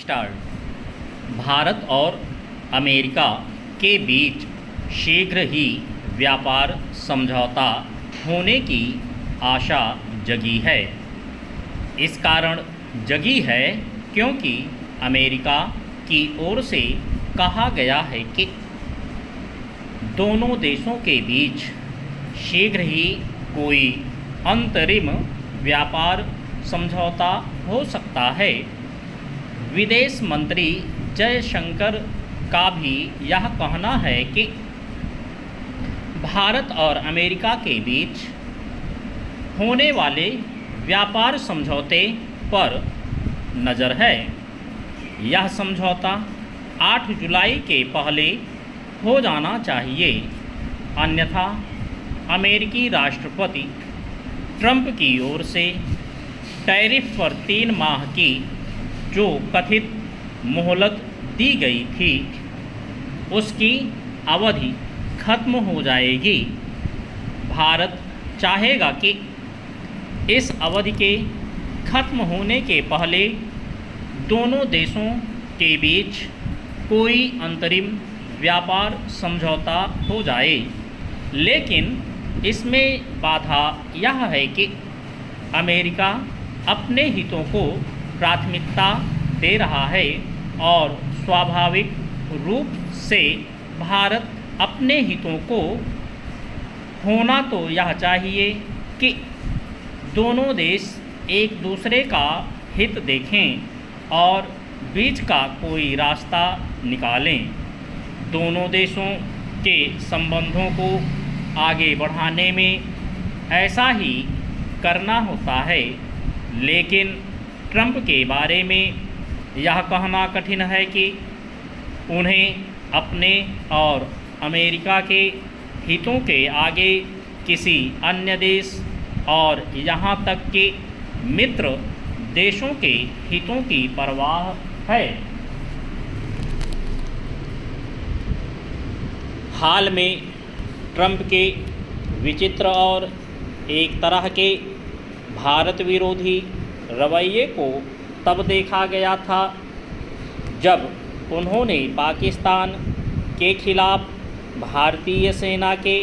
Start. Bharat और America के बीच शीघ्र ही व्यापार समझौता होने की आशा जगी है। इस कारण जगी है क्योंकि अमेरिका की ओर से कहा गया है कि दोनों देशों के बीच शीघ्र ही कोई अंतरिम व्यापार समझौता हो सकता है। विदेश मंत्री जयशंकर का भी यह कहना है कि भारत और अमेरिका के बीच होने वाले व्यापार समझौते पर नज़र है। यह समझौता 8 जुलाई के पहले हो जाना चाहिए, अन्यथा अमेरिकी राष्ट्रपति ट्रंप की ओर से टैरिफ पर 3 माह की जो कथित मोहलत दी गई थी उसकी अवधि खत्म हो जाएगी। भारत चाहेगा कि इस अवधि के खत्म होने के पहले दोनों देशों के बीच कोई अंतरिम व्यापार समझौता हो जाए, लेकिन इसमें बाधा यह है कि अमेरिका अपने हितों को प्राथमिकता दे रहा है और स्वाभाविक रूप से भारत अपने हितों को होना तो यह चाहिए कि दोनों देश एक दूसरे का हित देखें और बीच का कोई रास्ता निकालें। दोनों देशों के संबंधों को आगे बढ़ाने में ऐसा ही करना होता है, लेकिन ट्रंप के बारे में यह कहना कठिन है कि उन्हें अपने और अमेरिका के हितों के आगे किसी अन्य देश और यहाँ तक कि मित्र देशों के हितों की परवाह है। हाल में ट्रंप के विचित्र और एक तरह के भारत विरोधी रवैये को तब देखा गया था जब उन्होंने पाकिस्तान के खिलाफ भारतीय सेना के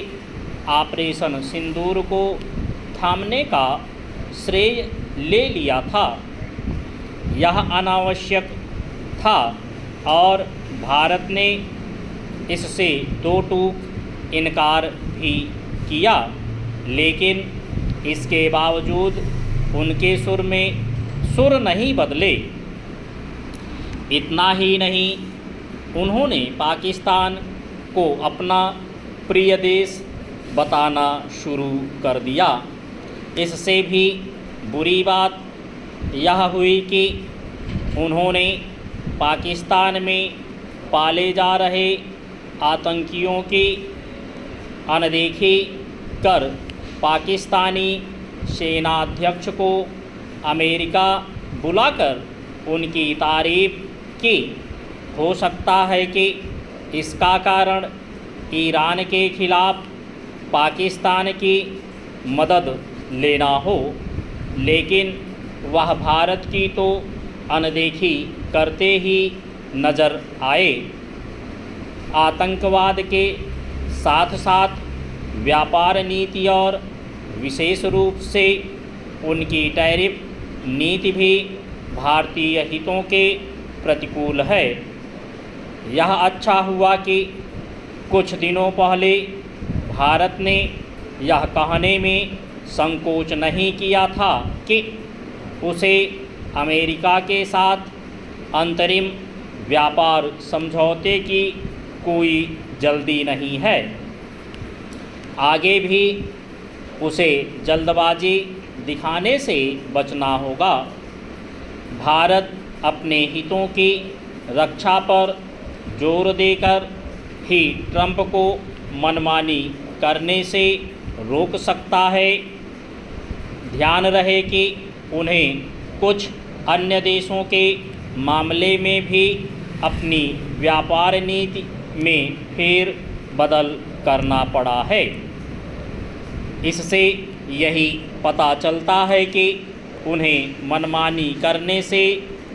ऑपरेशन सिंदूर को थामने का श्रेय ले लिया था। यह अनावश्यक था और भारत ने इससे दो टूक इनकार भी किया, लेकिन इसके बावजूद उनके सुर में सुर नहीं बदले। इतना ही नहीं, उन्होंने पाकिस्तान को अपना प्रिय देश बताना शुरू कर दिया। इससे भी बुरी बात यह हुई कि उन्होंने पाकिस्तान में पाले जा रहे आतंकियों की अनदेखी कर पाकिस्तानी सेनाध्यक्ष को अमेरिका बुलाकर उनकी तारीफ की। हो सकता है कि इसका कारण ईरान के खिलाफ पाकिस्तान की मदद लेना हो, लेकिन वह भारत की तो अनदेखी करते ही नज़र आए। आतंकवाद के साथ साथ व्यापार नीति और विशेष रूप से उनकी टैरिफ नीति भी भारतीय हितों के प्रतिकूल है। यह अच्छा हुआ कि कुछ दिनों पहले भारत ने यह कहने में संकोच नहीं किया था कि उसे अमेरिका के साथ अंतरिम व्यापार समझौते की कोई जल्दी नहीं है। आगे भी उसे जल्दबाजी दिखाने से बचना होगा। भारत अपने हितों की रक्षा पर जोर देकर ही ट्रंप को मनमानी करने से रोक सकता है। ध्यान रहे कि उन्हें कुछ अन्य देशों के मामले में भी अपनी व्यापार नीति में फेर बदल करना पड़ा है। इससे यही पता चलता है कि उन्हें मनमानी करने से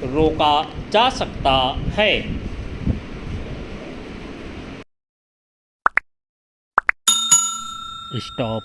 रोका जा सकता है। स्टॉप।